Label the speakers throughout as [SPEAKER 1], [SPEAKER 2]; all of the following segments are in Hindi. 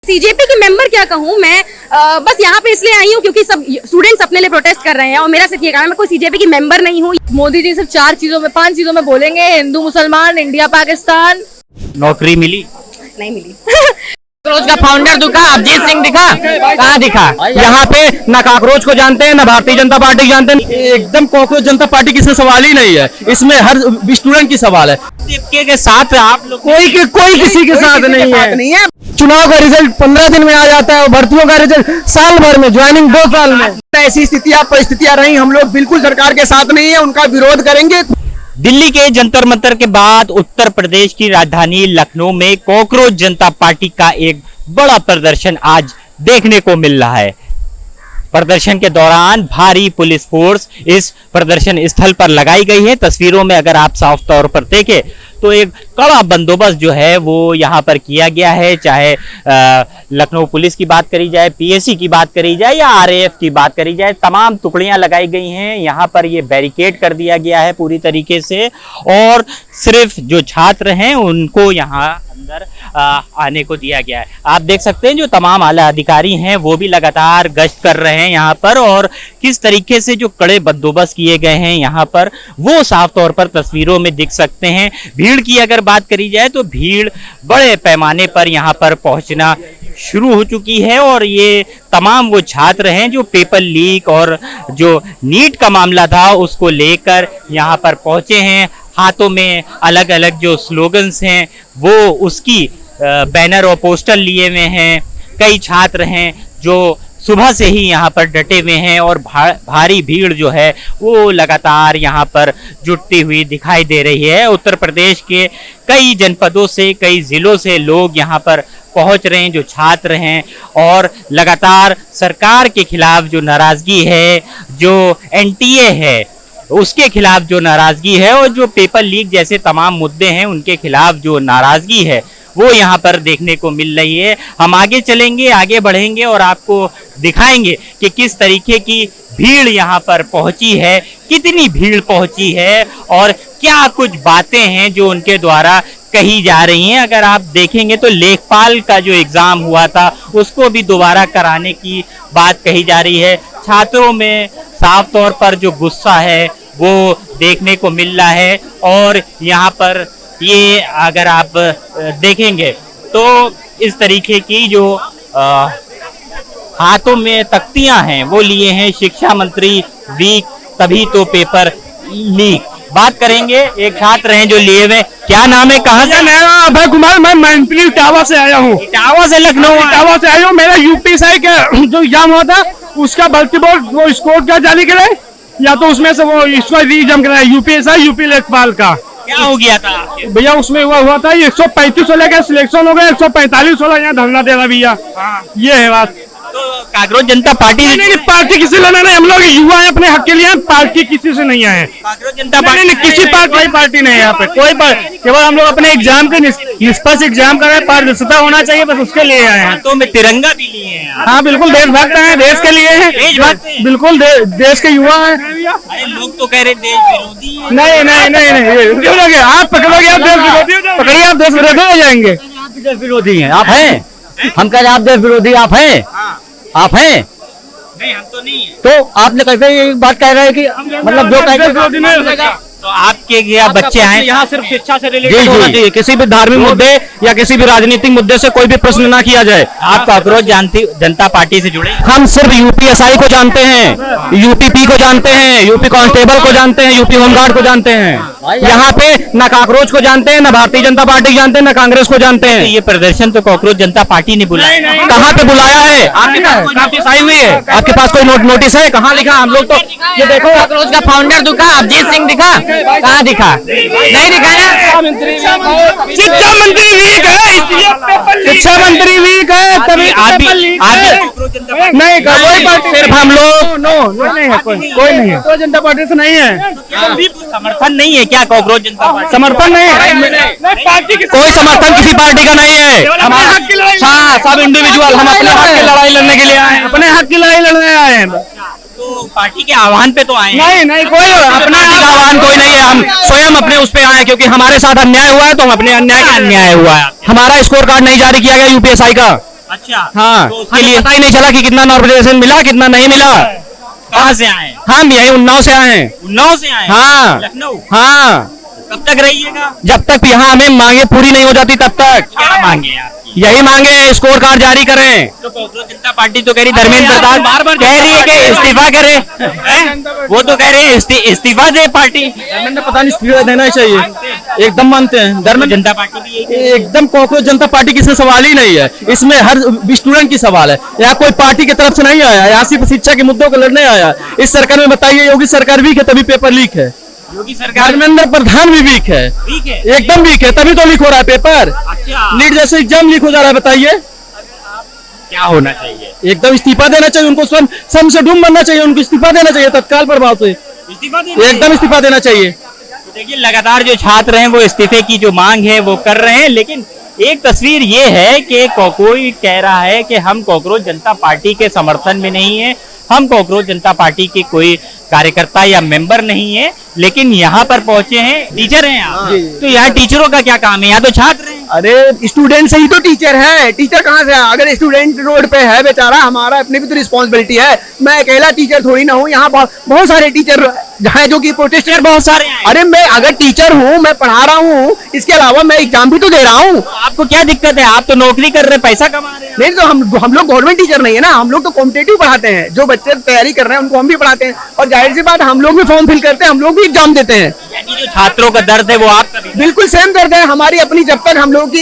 [SPEAKER 1] सीजेपी की मेंबर क्या कहूँ मैं, बस यहाँ पे इसलिए आई हूँ क्योंकि सब स्टूडेंट्स अपने लिए प्रोटेस्ट कर रहे हैं और मेरा सिर्फ ये कारण, मैं कोई सीजेपी की मेंबर नहीं हूँ।
[SPEAKER 2] मोदी जी सिर्फ 5 चीजों में बोलेंगे, हिंदू मुसलमान, इंडिया पाकिस्तान।
[SPEAKER 3] नौकरी मिली?
[SPEAKER 1] नहीं मिली।
[SPEAKER 3] काकरोच का फाउंडर दिखा, अजीत सिंह दिखा? कहाँ दिखा? यहाँ पे ना काकरोच को जानते हैं, ना भारतीय जनता पार्टी को जानते हैं।
[SPEAKER 4] एकदम काकरोच जनता पार्टी की सवाल ही नहीं है, इसमें हर स्टूडेंट की सवाल है।
[SPEAKER 3] के साथ आप लोग
[SPEAKER 4] कोई किसी के साथ नहीं है। चुनाव का रिजल्ट 15 दिन में आ जाता है और भर्तियों का रिजल्ट साल भर में, ज्वाइनिंग 2 साल में। ऐसी परिस्थितियां रही, हम लोग बिल्कुल सरकार के साथ नहीं है, उनका विरोध करेंगे।
[SPEAKER 3] दिल्ली के जंतर मंतर के बाद उत्तर प्रदेश की राजधानी लखनऊ में काकरोच जनता पार्टी का एक बड़ा प्रदर्शन आज देखने को मिल रहा है। प्रदर्शन के दौरान भारी पुलिस फोर्स इस प्रदर्शन स्थल पर लगाई गई है। तस्वीरों में अगर आप साफ तौर पर देखें तो एक कड़ा बंदोबस्त जो है वो यहाँ पर किया गया है। चाहे लखनऊ पुलिस की बात करी जाए, पीएसी की बात करी जाए या आरएएफ की बात करी जाए, तमाम टुकड़ियां लगाई गई हैं। यहाँ पर ये बैरिकेड कर दिया गया है पूरी तरीके से और सिर्फ जो छात्र हैं उनको यहाँ अंदर आने को दिया गया है। आप देख सकते हैं जो तमाम आला अधिकारी हैं वो भी लगातार गश्त कर रहे हैं यहाँ पर, और किस तरीके से जो कड़े बंदोबस्त किए गए हैं यहाँ पर वो साफ तौर पर तस्वीरों में दिख सकते हैं। भीड़ की अगर बात करी जाए तो भीड़ बड़े पैमाने पर यहाँ पर पहुंचना शुरू हो चुकी है और ये तमाम वो छात्र हैं जो पेपर लीक और जो नीट का मामला था उसको लेकर यहाँ पर पहुंचे हैं। हाथों में अलग अलग जो स्लोगन्स हैं वो उसकी बैनर और पोस्टर लिए हुए हैं। कई छात्र हैं जो सुबह से ही यहाँ पर डटे हुए हैं और भारी भीड़ जो है वो लगातार यहाँ पर जुटती हुई दिखाई दे रही है। उत्तर प्रदेश के कई जनपदों से, कई जिलों से लोग यहाँ पर पहुँच रहे हैं जो छात्र हैं और लगातार सरकार के खिलाफ जो नाराजगी है, जो एनटीए है उसके खिलाफ जो नाराजगी है और जो पेपर लीक जैसे तमाम मुद्दे हैं उनके खिलाफ जो नाराजगी है वो यहाँ पर देखने को मिल रही है। हम आगे चलेंगे, आगे बढ़ेंगे और आपको दिखाएंगे कि किस तरीके की भीड़ यहाँ पर पहुंची है, कितनी भीड़ पहुंची है और क्या कुछ बातें हैं जो उनके द्वारा कही जा रही हैं। अगर आप देखेंगे तो लेखपाल का जो एग्जाम हुआ था उसको भी दोबारा कराने की बात कही जा रही है। छात्रों में साफ तौर पर जो गुस्सा है वो देखने को मिल रहा है और यहाँ पर ये अगर आप देखेंगे तो इस तरीके की जो हाथों में तख्तियां हैं वो लिए हैं शिक्षा मंत्री वीक तभी तो पेपर लीक। बात करेंगे, एक छात्र हैं जो लिए हुए। क्या नाम है, कहाँ से?
[SPEAKER 4] मैं अभय कुमार, मैं मैनपुरी इटावा से आया हूँ।
[SPEAKER 3] इटावा से लखनऊ?
[SPEAKER 4] इटावा से आया हूँ। मेरा यूपीएसआई का जो एग्जाम हुआ था उसका भर्ती बोर्ड वो स्कोर क्या जारी करे या तो उसमें से वो इसको री एग्जाम कराए, यूपीएसआई यूपी लेखपाल का।
[SPEAKER 3] क्या हो गया था
[SPEAKER 4] भैया? उसमें हुआ था 135 वाले का सिलेक्शन हो गया, 145 वाला यहाँ धरना दे रहा भैया। ये है बात।
[SPEAKER 3] तो काकरोच जनता पार्टी
[SPEAKER 4] नहीं, पार्टी किसी से लेना नहीं, हम लोग युवा है, अपने हक के लिए पार्टी किसी से नहीं आए।
[SPEAKER 3] काकरोच जनता पार्टी
[SPEAKER 4] नहीं, किसी पार्टी नहीं है यहाँ पे, कोई केवल हम लोग अपने एग्जाम के निष्पक्ष एग्जाम कर रहे हैं, पारदर्शिता होना चाहिए बस उसके लिए आए हैं।
[SPEAKER 3] तो में तिरंगा भी लिए हैं?
[SPEAKER 4] हाँ बिल्कुल, देशभक्त हैं, देश के लिए हैं, बिल्कुल देश के युवा हैं।
[SPEAKER 3] अरे लोग तो कह रहे देश विरोधी है।
[SPEAKER 4] नहीं, आप पकड़ोगे आप देश विरोधी, पकड़िए आप देश विरोधी हो जाएंगे।
[SPEAKER 3] आप देश विरोधी हैं? आप हैं? हम कह रहे आप देश विरोधी आप हैं? आप हैं? नहीं, हम तो नहीं है। तो आपने कैसे ये बात कह रहे हैं कि मतलब जो कहेंगे तो आपके क्या बच्चे आए यहाँ सिर्फ शिक्षा से रिलेटेड होना चाहिए, किसी भी धार्मिक मुद्दे या किसी भी राजनीतिक मुद्दे से कोई भी प्रश्न ना किया जाए। आप काकरोच जनता पार्टी से जुड़े? हम सिर्फ यूपीएसआई को जानते हैं, यूपीपी को जानते हैं, यूपी कांस्टेबल को जानते हैं, यूपी होमगार्ड को जानते हैं। यहाँ पे ना काकरोच को जानते हैं, ना भारतीय जनता पार्टी जानते हैं, ना कांग्रेस को जानते हैं। ये प्रदर्शन तो काकरोच जनता पार्टी ने बुलाया। कहाँ पे बुलाया है? आपके पास नोटिस आई हुई है? आपके पास कोई नोटिस है? कहाँ लिखा? हम लोग तो ये देखो, काकरोच का फाउंडर दिखा, अजीत सिंह दिखा? कहाँ दिखा? नहीं दिखा ना। शिक्षा मंत्री वीक है, शिक्षा मंत्री वीक है, तभी आप नहीं सिर्फ हम लोग नहीं है, कोई नहीं है, जनता पार्टी से नहीं है। समर्थन नहीं है क्या काकरोच जनता पार्टी? समर्थन नहीं है, कोई समर्थन किसी पार्टी का नहीं है। सब इंडिविजुअल, हम अपने हक की लड़ाई लड़ने के लिए आए हैं, अपने हक की लड़ाई लड़ने आए हैं। तो पार्टी के आह्वान पे तो आए हैं? नहीं, कोई अपना आह्वान कोई नहीं है, हम स्वयं अपने उस पे आए हैं क्योंकि हमारे साथ अन्याय हुआ है तो हम अपने अन्याय हुआ है। हमारा स्कोर कार्ड नहीं जारी किया गया यूपीएसआई का, अच्छा
[SPEAKER 4] हाँ,
[SPEAKER 3] तो उसके
[SPEAKER 4] हमें
[SPEAKER 3] लिए
[SPEAKER 4] पता ही नहीं चला कि कितना नॉर्मलाइजेशन मिला कितना नहीं मिला।
[SPEAKER 3] कहाँ से आए?
[SPEAKER 4] हम यही उन्नाव से आए हैं।
[SPEAKER 3] उन्नाव से आए?
[SPEAKER 4] हाँ।
[SPEAKER 3] लखनऊ?
[SPEAKER 4] हाँ,
[SPEAKER 3] कब तक रहिएगा?
[SPEAKER 4] जब तक यहाँ हमें मांगे पूरी नहीं हो जाती तब तक।
[SPEAKER 3] क्या मांगे आपकी?
[SPEAKER 4] यही मांगे हैं, स्कोर कार्ड जारी करें।
[SPEAKER 3] तो कांग्रेस जनता पार्टी तो कह रही धर्मेंद्र प्रधान
[SPEAKER 4] बार-बार
[SPEAKER 3] कह रही है कि इस्तीफा करे हैं? वो तो कह रहे हैं इस्तीफा दे पार्टी।
[SPEAKER 4] धर्मेंद्र प्रधान इस्तीफा देना ही चाहिए, एकदम मानते हैं। धर्मेंद्र
[SPEAKER 3] जनता पार्टी भी यही
[SPEAKER 4] एकदम कांग्रेस जनता पार्टी की इसमें सवाल ही नहीं है, इसमें हर स्टूडेंट की सवाल है। यहाँ कोई पार्टी की तरफ से नहीं आया, यहाँ सिर्फ शिक्षा के मुद्दों को लड़ने आया। इस सरकार में बताइए, योगी सरकार वीक है तभी पेपर लीक है।
[SPEAKER 3] योगी सरकार
[SPEAKER 4] धर्मेंद्र प्रधान भी वीक है,
[SPEAKER 3] ठीक है,
[SPEAKER 4] एकदम वीक है तभी तो लीक हो रहा है पेपर।
[SPEAKER 3] अच्छा
[SPEAKER 4] नीट जैसे एग्जाम लीक हो जा रहा है, बताइए
[SPEAKER 3] क्या होना चाहिए?
[SPEAKER 4] एकदम इस्तीफा देना चाहिए उनको, सम से डूम बनना चाहिए उनको, इस्तीफा देना चाहिए तत्काल प्रभाव से,
[SPEAKER 3] इस्तीफा देना
[SPEAKER 4] एकदम इस्तीफा देना चाहिए।
[SPEAKER 3] तो देखिए लगातार जो छात्र हैं वो इस्तीफे की जो मांग है वो कर रहे हैं, लेकिन एक तस्वीर ये है कि कोई कह रहा है कि हम कांग्रेस जनता पार्टी के समर्थन में नहीं है, हम कांग्रेस जनता पार्टी के कोई कार्यकर्ता या मेंबर नहीं है, लेकिन यहाँ पर पहुंचे हैं, टीचर हैं आप, तो यहाँ टीचरों का क्या काम है? यहाँ तो छात्र हैं।
[SPEAKER 4] अरे स्टूडेंट से ही तो टीचर है, टीचर कहाँ से है? अगर स्टूडेंट रोड पे है बेचारा, हमारा अपनी भी तो रिस्पॉन्सिबिलिटी है। मैं अकेला टीचर थोड़ी ना हूँ, यहाँ बहुत सारे टीचर हैं जो कि प्रोटेस्टर बहुत सारे हैं। अरे मैं अगर टीचर हूँ, मैं पढ़ा रहा हूँ, इसके अलावा मैं एग्जाम भी तो दे रहा हूँ।
[SPEAKER 3] आपको क्या दिक्कत है? आप तो नौकरी कर रहे हैं, पैसा कमा रहे हैं।
[SPEAKER 4] नहीं तो हम लोग गवर्नमेंट टीचर नहीं है ना, हम लोग तो कॉम्पिटेटिव पढ़ाते हैं। जो बच्चे तैयारी कर रहे हैं उनको हम भी पढ़ाते हैं, और जाहिर सी बात हम लोग भी फॉर्म फिल करते हैं, हम लोग भी एग्जाम देते हैं।
[SPEAKER 3] यानी जो छात्रों का दर्द है वो आपका भी
[SPEAKER 4] बिल्कुल सेम दर्द है हमारी अपनी। जब तक हम लोग की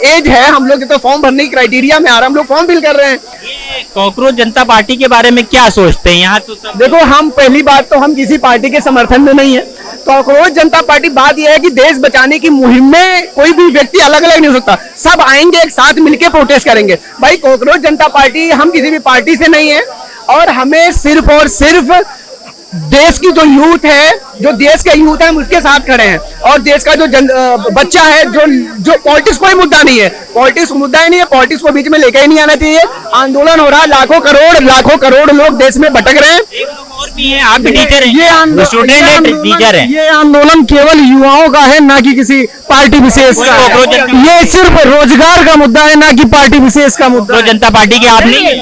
[SPEAKER 4] एज है, हम लोग तो फॉर्म भरने की क्राइटेरिया में आ रहा है, हम लोग फॉर्म फिल कर रहे हैं।
[SPEAKER 3] ये कांग्रेस जनता पार्टी के बारे में क्या सोचते हैं? यहाँ तो सब
[SPEAKER 4] देखो, हम पहली बात तो हम किसी पार्टी के समर्थन में नहीं है। कांग्रेस जनता पार्टी, बात यह है कि देश बचाने की मुहिम में कोई भी व्यक्ति अलग अलग नहीं हो सकता, सब आएंगे एक साथ मिलके प्रोटेस्ट करेंगे। भाई कांग्रेस जनता पार्टी हम किसी भी पार्टी से नहीं है, और हमें सिर्फ और सिर्फ देश की जो यूथ है, जो देश का यूथ है, हम उसके साथ खड़े हैं। और देश का जो बच्चा है, जो पॉलिटिक्स कोई मुद्दा नहीं है, पॉलिटिक्स मुद्दा ही नहीं है, पॉलिटिक्स को बीच में लेके ही नहीं आना चाहिए। आंदोलन हो रहा है, लाखों करोड़ लोग देश में भटक रहे हैं।
[SPEAKER 3] एक लोग और भी हैं, आप भी टीचर हैं,
[SPEAKER 4] ये
[SPEAKER 3] स्टूडेंट हैं, टीचर हैं।
[SPEAKER 4] ये आंदोलन केवल युवाओं का है, ना कि किसी पार्टी विशेष का। ये सिर्फ रोजगार का मुद्दा है, ना कि पार्टी विशेष का मुद्दा।
[SPEAKER 3] तो जनता पार्टी के आप नहीं है?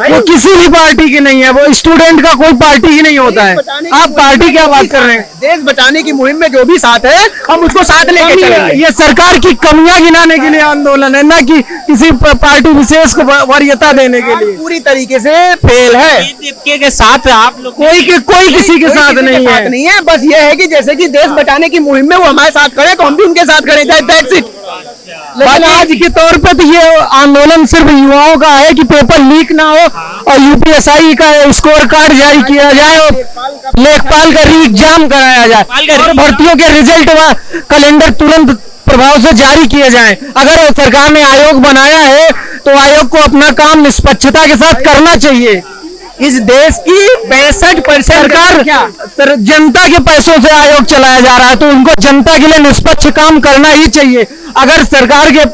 [SPEAKER 4] वो किसी भी पार्टी की नहीं है, वो स्टूडेंट का कोई पार्टी ही नहीं होता है। आप पार्टी क्या बात कर रहे हैं? देश बचाने की मुहिम में जो भी साथ है, हम उसको साथ लेके चलेंगे। ये सरकार की कमियां गिनाने के लिए आंदोलन है, ना कि किसी पार्टी विशेष को वरीयता देने के लिए। पूरी तरीके से फेल है।
[SPEAKER 3] के साथ आप लोग
[SPEAKER 4] कोई किसी के साथ नहीं है। बस ये है कि जैसे कि देश बचाने की मुहिम में वो हमारे साथ खड़े, तो हम भी उनके साथ खड़े। That's it. लेकिन आज के तौर पे तो ये आंदोलन सिर्फ युवाओं का है कि पेपर लीक ना हो, और यूपीएससी का स्कोर कार्ड जारी किया जाए, और लेखपाल का री एग्जाम कराया जाए, और भर्तियों के रिजल्ट व कैलेंडर तुरंत प्रभाव से जारी किए जाएं। अगर सरकार ने आयोग बनाया है तो आयोग को अपना काम निष्पक्षता के साथ करना चाहिए। इस देश की 65% सरकार जनता के पैसों से आयोग चलाया जा रहा है, तो उनको जनता के लिए निष्पक्ष काम करना ही चाहिए। अगर सरकार के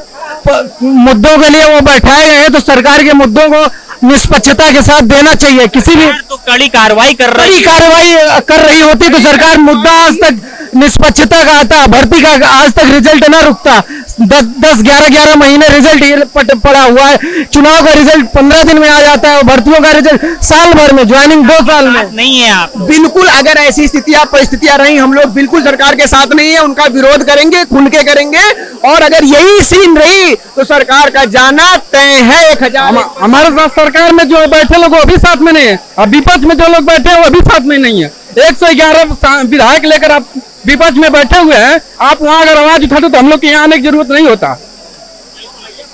[SPEAKER 4] मुद्दों के लिए वो बैठाए गए हैं, तो सरकार के मुद्दों को निष्पक्षता के साथ देना चाहिए। किसी भी
[SPEAKER 3] तो कड़ी कार्रवाई कर
[SPEAKER 4] रही होती तो सरकार मुद्दा आज तक निष्पक्षता का आता, भर्ती का आज तक रिजल्ट ना रुकता। 10-11 महीने रिजल्ट पड़ा हुआ है। चुनाव का रिजल्ट 15 दिन में आ जाता है, और भर्तियों का रिजल्ट साल भर में, ज्वाइनिंग 2 साल में।
[SPEAKER 3] नहीं है आप
[SPEAKER 4] बिल्कुल, अगर ऐसी परिस्थितियां रही, हम लोग बिल्कुल सरकार के साथ नहीं है, उनका विरोध करेंगे, खुल के करेंगे। और अगर यही सीन रही तो सरकार का जाना तय है। 1000 हमारे साथ सरकार में जो बैठे लोग वो भी साथ में नहीं है, और विपक्ष में जो लोग बैठे हैं वो भी साथ में नहीं है। 111 विधायक लेकर आप विपक्ष में बैठे हुए हैं, आप वहां अगर आवाज उठाते तो हम लोग के यहाँ आने की जरूरत नहीं होता।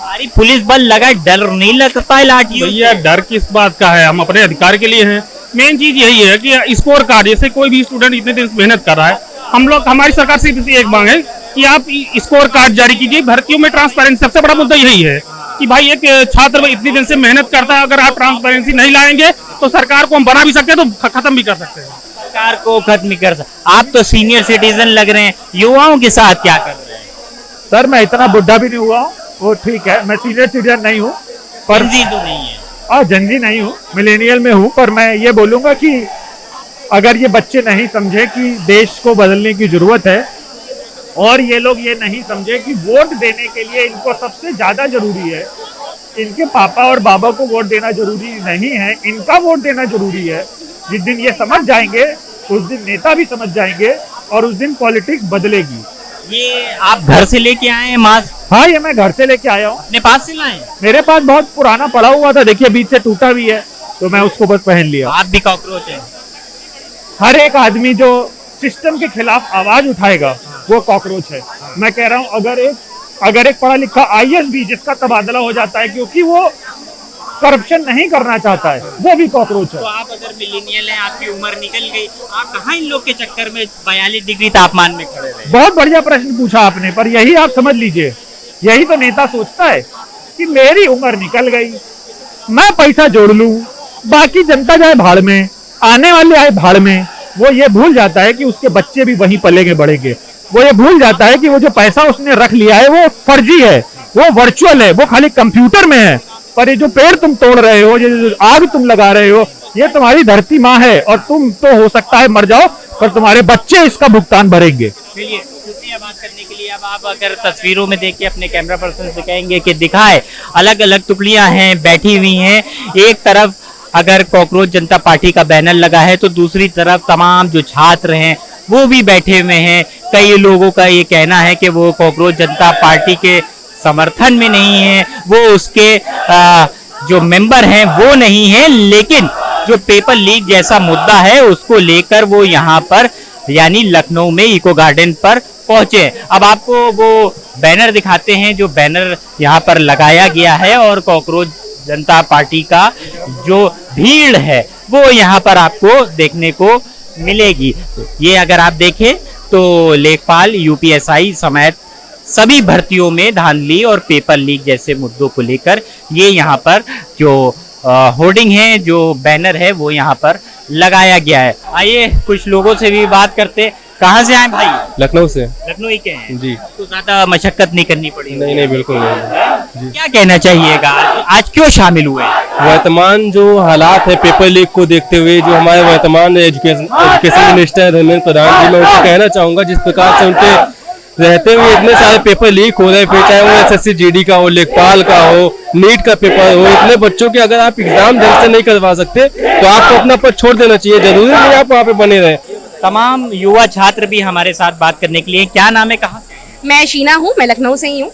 [SPEAKER 3] हमारी पुलिस बल लगा, डर नहीं लगता है लाठी?
[SPEAKER 5] भैया डर किस बात का है, हम अपने अधिकार के लिए हैं। मेन चीज यही है कि स्कोर कार्ड, जैसे कोई भी स्टूडेंट इतने दिन से मेहनत कर रहा है, हम लोग हमारी सरकार से एक मांग है कि आप स्कोर कार्ड जारी कीजिए। भर्तियों में ट्रांसपेरेंसी, सबसे बड़ा मुद्दा यही है कि भाई एक छात्र इतनी दिन से मेहनत करता है, अगर आप ट्रांसपेरेंसी नहीं लाएंगे तो सरकार को हम बना भी सकते हैं, तो खत्म भी कर सकते हैं।
[SPEAKER 3] सरकार को खत्म नहीं कर सकते। आप तो सीनियर सिटीजन लग रहे हैं, युवाओं के साथ क्या कर रहे हैं?
[SPEAKER 5] सर मैं इतना बुढ़ा भी नहीं हुआ, वो ठीक है, मैं सीनियर सिटीजन नहीं हूँ, पर
[SPEAKER 3] जी तो नहीं है,
[SPEAKER 5] और जनजी नहीं हूँ, मिलेनियल में हूँ। पर मैं ये बोलूंगा कि अगर ये बच्चे नहीं समझे कि देश को बदलने की जरूरत है, और ये लोग ये नहीं समझे कि वोट देने के लिए इनको सबसे ज्यादा जरूरी है
[SPEAKER 6] इनके पापा और बाबा को वोट देना जरूरी नहीं है, इनका वोट देना जरूरी है। जिस दिन ये समझ जाएंगे उस दिन नेता भी समझ जाएंगे और उस दिन पॉलिटिक्स बदलेगी।
[SPEAKER 3] ये आप घर से लेके आए हैं मास्क?
[SPEAKER 6] हाँ, ये मैं घर से लेके आया हूँ।
[SPEAKER 3] अपने पास से लाए?
[SPEAKER 6] मेरे पास बहुत पुराना पड़ा हुआ था, देखिए बीच से टूटा भी है, तो मैं उसको बस पहन लिया।
[SPEAKER 3] आप भी कॉकरोच हैं?
[SPEAKER 6] हर एक आदमी जो सिस्टम के खिलाफ आवाज उठाएगा वो कॉकरोच है। मैं कह रहा हूँ अगर एक पढ़ा लिखा IAS भी जिसका तबादला हो जाता है क्योंकि वो करप्शन नहीं करना चाहता है, वो भी कॉकरोच है।
[SPEAKER 3] तो आप अगर मिलेनियल हैं, आपकी उम्र निकल गई, आप कहाँ इन लोग के चक्कर में 42 डिग्री तापमान में खड़े रहे?
[SPEAKER 6] बहुत बढ़िया प्रश्न पूछा आपने, पर यही आप समझ लीजिए, यही तो नेता सोचता है कि मेरी उम्र निकल गई, मैं पैसा जोड़ लूं, बाकी जनता जाए भाड़ में, आने वाले आए भाड़ में। वो ये भूल जाता है कि उसके बच्चे भी वहीं पलेंगे बढ़ेंगे। वो ये भूल जाता है कि वो जो पैसा उसने रख लिया है वो फर्जी है, वो वर्चुअल है, वो खाली कंप्यूटर में है। पर ये जो पेड़ तुम तोड़ रहे हो, ये जो आग तुम लगा रहे हो, ये तुम्हारी धरती माँ है और तुम तो हो सकता है मर जाओ, पर तुम्हारे बच्चे इसका भुगतान भरेंगे।
[SPEAKER 3] चलिए, शुक्रिया बात करने के लिए। अब आप अगर तस्वीरों में देख के अपने कैमरा पर्सन से कहेंगे कि दिखाए, अलग अलग टुकड़ियां हैं, बैठी हुई हैं। एक तरफ अगर कॉकरोच जनता पार्टी का बैनर लगा है तो दूसरी तरफ तमाम जो छात्र हैं वो भी बैठे हुए हैं। कई लोगों का ये कहना है कि वो कॉकरोच जनता पार्टी के समर्थन में नहीं है, वो उसके जो मेंबर हैं वो नहीं है, लेकिन जो पेपर लीक जैसा मुद्दा है उसको लेकर वो यहाँ पर यानी लखनऊ में इको गार्डन पर पहुंचे। अब आपको वो बैनर दिखाते हैं जो बैनर यहाँ पर लगाया गया है और कॉकरोच जनता पार्टी का जो भीड़ है वो यहाँ पर आपको देखने को मिलेगी। ये अगर आप देखें तो लेखपाल, UPSI समेत सभी भर्तियों में धांधली और पेपर लीक जैसे मुद्दों को लेकर ये यहाँ पर जो होर्डिंग है, जो बैनर है वो यहाँ पर लगाया गया है। आइए कुछ लोगों से भी बात करते। कहाँ से आए भाई?
[SPEAKER 7] लखनऊ से।
[SPEAKER 3] लखनऊ ही के हैं
[SPEAKER 7] जी।
[SPEAKER 3] तो ज्यादा मशक्कत नहीं करनी पड़ी?
[SPEAKER 7] नहीं, बिल्कुल नहीं।
[SPEAKER 3] क्या कहना चाहिएगा, आज क्यों शामिल हुए?
[SPEAKER 7] वर्तमान जो हालात है पेपर लीक को देखते हुए, जो हमारे वर्तमान एजुकेशन मिनिस्टर धर्मेंद्र प्रधान जी, मैं उनसे कहना चाहूंगा जिस प्रकार से उनके रहते हुए इतने सारे पेपर लीक हो रहे हैं, फिर चाहे वो SSC GD का हो, लेखपाल का हो, नीट का पेपर हो, इतने बच्चों के अगर आप एग्जाम ढंग से नहीं करवा सकते तो आपको अपना पद छोड़ देना चाहिए। जरूरी नहीं आप वहाँ पे बने रहे।
[SPEAKER 3] तमाम युवा छात्र भी हमारे साथ बात करने के लिए। क्या नाम है, कहाँ?
[SPEAKER 1] मैं शीना हूँ, मैं लखनऊ से ही हूँ।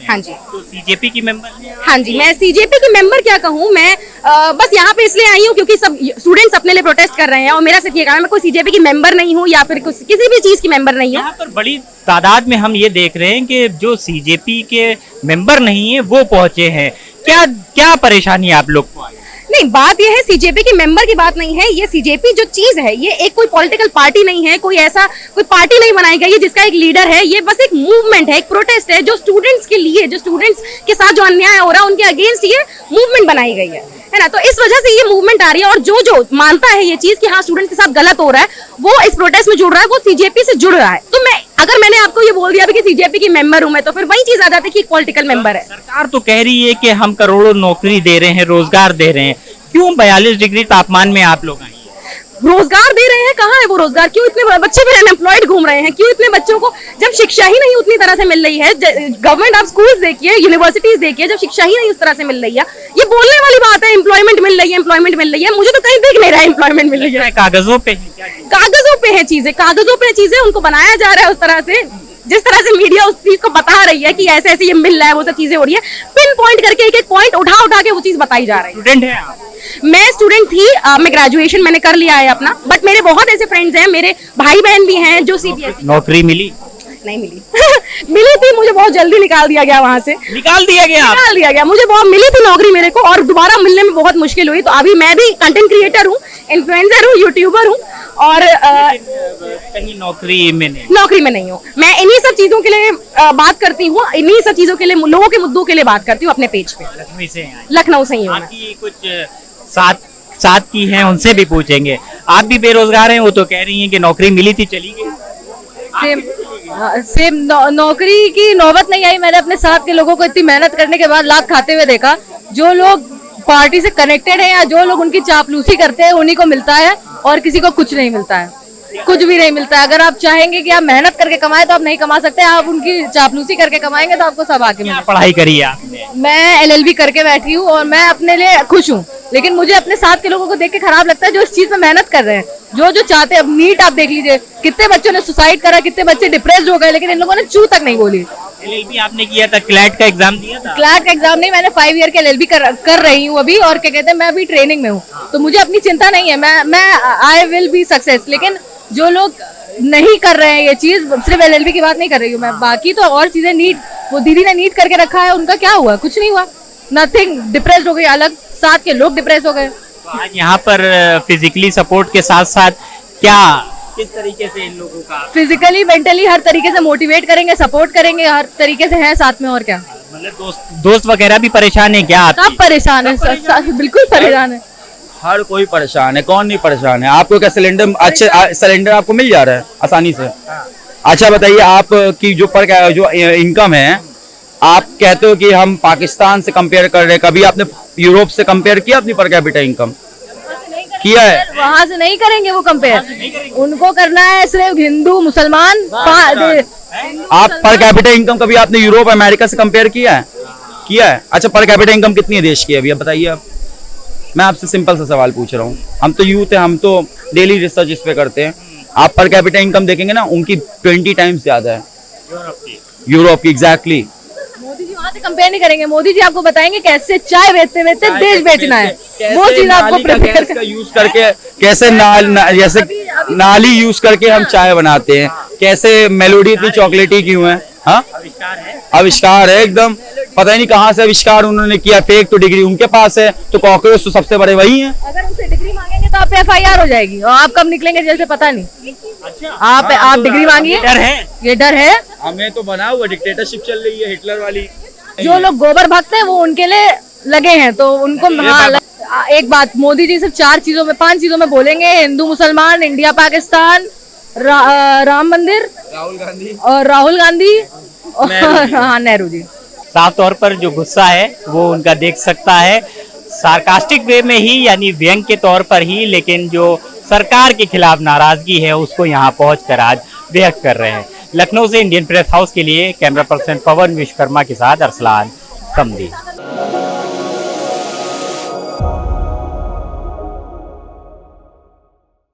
[SPEAKER 1] हाँ जी।
[SPEAKER 3] तो CJP की मेंबर हैं?
[SPEAKER 1] हाँ जी, मैं CJP की मेंबर क्या कहूँ, मैं बस यहाँ पे इसलिए आई हूँ क्योंकि सब स्टूडेंट्स अपने लिए प्रोटेस्ट कर रहे हैं और मेरा सिर्फ ये काम है, मैं कोई CJP की मेंबर नहीं हूँ या फिर किसी भी चीज की मेंबर नहीं हूँ।
[SPEAKER 3] यहाँ पर बड़ी तादाद में हम ये देख रहे हैं कि जो CJP के मेंबर नहीं है वो पहुंचे हैं। क्या परेशानी आप लोग को आई?
[SPEAKER 1] नहीं, बात यह है CJP की मेंबर की बात नहीं है। ये CJP जो चीज है ये एक कोई पॉलिटिकल पार्टी नहीं है, कोई पार्टी नहीं बनाई गई है जिसका एक लीडर है। ये बस एक मूवमेंट है, एक प्रोटेस्ट है जो स्टूडेंट्स के लिए, जो स्टूडेंट्स के साथ जो अन्याय हो रहा है उनके अगेंस्ट ये मूवमेंट बनाई गई है ना। तो इस वजह से ये मूवमेंट आ रही है और जो मानता है ये चीज कि हाँ स्टूडेंट्स के साथ गलत हो रहा है वो इस प्रोटेस्ट में जुड़ रहा है, वो CJP से जुड़ रहा है। तो अगर मैंने आपको ये बोल दिया कि CJP की मेंबर हूं मैं, तो फिर वही चीज आ जाती है कि एक पॉलिटिकल मेंबर है।
[SPEAKER 3] सरकार तो कह रही है कि हम करोड़ों नौकरी दे रहे हैं, रोजगार दे रहे हैं, क्यों 42 डिग्री तापमान में आप लोग आए?
[SPEAKER 1] रोजगार दे रहे हैं, कहाँ है वो रोजगार? क्यों इतने बच्चे फिर अनएम्प्लॉयड घूम रहे हैं? क्यों इतने बच्चों को, जब शिक्षा ही नहीं उतनी तरह से मिल रही है, गवर्नमेंट आप स्कूल्स देखिए, यूनिवर्सिटीज देखिए, जब शिक्षा ही नहीं उस तरह से मिल रही है, ये बोलने वाली बात है एम्प्लॉयमेंट मिल रही है, एम्प्लॉयमेंट मिल रही है, मुझे तो कहीं दिख नहीं रहा है एम्प्लॉयमेंट मिल रही है।
[SPEAKER 3] कागजों पे
[SPEAKER 1] कागजों पे है चीजें, कागजों पे चीजें, उनको बनाया जा रहा है उस तरह से जिस तरह से मीडिया उस चीज को बता रही है कि ऐसे ऐसे ये मिल रहा है, वो सब चीजें हो रही है, पिन पॉइंट करके एक एक पॉइंट उठा के वो चीज बताई जा रही है।
[SPEAKER 3] स्टूडेंट है आप?
[SPEAKER 1] मैं स्टूडेंट थी, मैं ग्रेजुएशन मैंने कर लिया है अपना, बट मेरे बहुत ऐसे फ्रेंड्स हैं, मेरे भाई बहन भी हैं जो CBSE।
[SPEAKER 3] नौकरी मिली?
[SPEAKER 1] नहीं मिली मिली थी, मुझे बहुत जल्दी निकाल दिया गया वहां से।
[SPEAKER 3] निकाल दिया गया? मुझे
[SPEAKER 1] बहुत मिली थी नौकरी मेरे को और दोबारा मिलने में बहुत मुश्किल हुई। तो अभी मैं भी कंटेंट क्रिएटर हूँ, इन्फ्लुएंसर हूँ, यूट्यूबर हूँ और
[SPEAKER 3] कहीं नौकरी में
[SPEAKER 1] नहीं हूँ। मैं इन्हीं सब चीजों के लिए बात करती हूँ, इन्हीं सब चीजों के लिए, लोगों के मुद्दों के लिए बात करती हूँ अपने पेज पे। लखनऊ से ही हूँ।
[SPEAKER 3] आपकी कुछ साथ की हैं, उनसे भी पूछेंगे। आप भी बेरोजगार हैं, वो तो कह रही हैं कि नौकरी मिली थी चली गई।
[SPEAKER 2] सेम नौकरी की नौबत नहीं आई। मैंने अपने साथ के लोगों को इतनी मेहनत करने के बाद लात खाते हुए देखा। जो लोग पार्टी से कनेक्टेड है या जो लोग उनकी चापलूसी करते हैं उन्हीं को मिलता है और किसी को कुछ नहीं मिलता है, कुछ भी नहीं मिलता है। अगर आप चाहेंगे कि आप मेहनत करके कमाए तो आप नहीं कमा सकते, आप उनकी चापलूसी करके कमाएंगे तो आपको सब आके मिलेगा।
[SPEAKER 3] पढ़ाई करी है आपने?
[SPEAKER 2] मैं LLB करके बैठी हूँ और मैं अपने लिए खुश हूँ, लेकिन मुझे अपने साथ के लोगों को देख के खराब लगता है जो इस चीज में मेहनत कर रहे हैं, जो चाहते हैं। अब नीट आप देख लीजिए, कितने बच्चों ने सुसाइड करा, कितने बच्चे डिप्रेस्ड हो गए, लेकिन इन लोगों ने चू तक नहीं बोली।
[SPEAKER 3] LLB आपने किया था, क्लैट का एग्जाम दिया था?
[SPEAKER 2] क्लैट का एग्जाम नहीं, मैंने 5 ईयर के LLB कर रही हूँ अभी, और क्या कहते हैं, मैं अभी ट्रेनिंग में हूँ, तो मुझे अपनी चिंता नहीं है। मैं आई विल बी सक्सेस। लेकिन जो लोग नहीं कर रहे हैं ये चीज, सिर्फ LLB की बात नहीं कर रही हूँ मैं, बाकी तो और चीजें, नीट, वो दीदी ने नीट करके रखा है, उनका क्या हुआ? कुछ नहीं हुआ, नथिंग। डिप्रेस्ड हो गई अलग, साथ के लोग डिप्रेस हो गए।
[SPEAKER 3] तो आज यहाँ पर फिजिकली सपोर्ट के साथ साथ क्या, किस तरीके से इन लोगों का
[SPEAKER 2] फिजिकली, मेंटली, हर तरीके से मोटिवेट करेंगे, सपोर्ट करेंगे, हर तरीके से है साथ में। और क्या,
[SPEAKER 3] मतलब दोस्त वगैरह भी परेशान है क्या?
[SPEAKER 2] सब परेशान है, बिल्कुल परेशान है।
[SPEAKER 8] हर कोई परेशान है, कौन नहीं परेशान है? आपको क्या सिलेंडर, अच्छे सिलेंडर आपको मिल जा रहा है आसानी से? अच्छा बताइए, आप की जो इनकम है, आप कहते हो कि हम पाकिस्तान से कंपेयर कर रहे हैं, कभी आपने यूरोप से कंपेयर किया अपनी पर कैपिटा इनकम? किया है?
[SPEAKER 2] वहां से नहीं करेंगे वो कंपेयर, उनको करना है सिर्फ हिंदू मुसलमान।
[SPEAKER 8] आप पर कैपिटा इनकम कभी आपने यूरोप अमेरिका से कंपेयर किया है? किया है? अच्छा, पर कैपिटा इनकम कितनी है देश की अभी, अब बताइए आप। मैं आपसे सिंपल सा सवाल पूछ रहा हूँ, हम तो यूथ है, हम तो डेली रिसर्च इस पे करते हैं। आप पर कैपिटा इनकम देखेंगे ना, उनकी 20 टाइम्स ज्यादा है यूरोप की। एग्जैक्टली।
[SPEAKER 2] मोदी जी वहां से कंपेयर नहीं करेंगे। मोदी जी आपको बताएंगे कैसे चाय बेचते बेचते देश बेचना है, वो चीज आपको प्रिपेयर
[SPEAKER 8] का यूज करके, कैसे जैसे नाली यूज करके हम चाय बनाते हैं, कैसे मेलोडी इतनी चॉकलेटी क्यों है? हाँ, आविष्कार है एकदम, पता ही नहीं कहाँ से आविष्कार उन्होंने किया। फेक तो डिग्री उनके पास है, तो कॉकरोच तो सबसे बड़े वही हैं।
[SPEAKER 2] अगर उनसे डिग्री मांगेंगे तो आप पे FIR हो जाएगी, और आप कब निकलेंगे जेल से पता नहीं। आप डिग्री मांगिए,
[SPEAKER 3] डर है,
[SPEAKER 2] ये डर है।
[SPEAKER 8] हमें तो बना हुआ डिक्टेटरशिप चल रही है, हिटलर वाली।
[SPEAKER 2] जो लोग गोबर भक्त हैं वो उनके लिए लगे हैं, तो उनको एक बात, मोदी जी सिर्फ 5 चीजों में बोलेंगे, हिंदू मुसलमान, इंडिया पाकिस्तान, राम मंदिर, राहुल गांधी और हाँ, नेहरू जी।
[SPEAKER 3] साफ तौर पर जो गुस्सा है वो उनका देख सकता है, सार्कास्टिक वे में ही, यानी व्यंग के तौर पर ही, लेकिन जो सरकार के खिलाफ नाराजगी है उसको यहाँ पहुंचकर आज व्यक्त कर रहे हैं। लखनऊ से इंडियन प्रेस हाउस के लिए कैमरा पर्सन पवन विश्वकर्मा के साथ अरसलान समदी।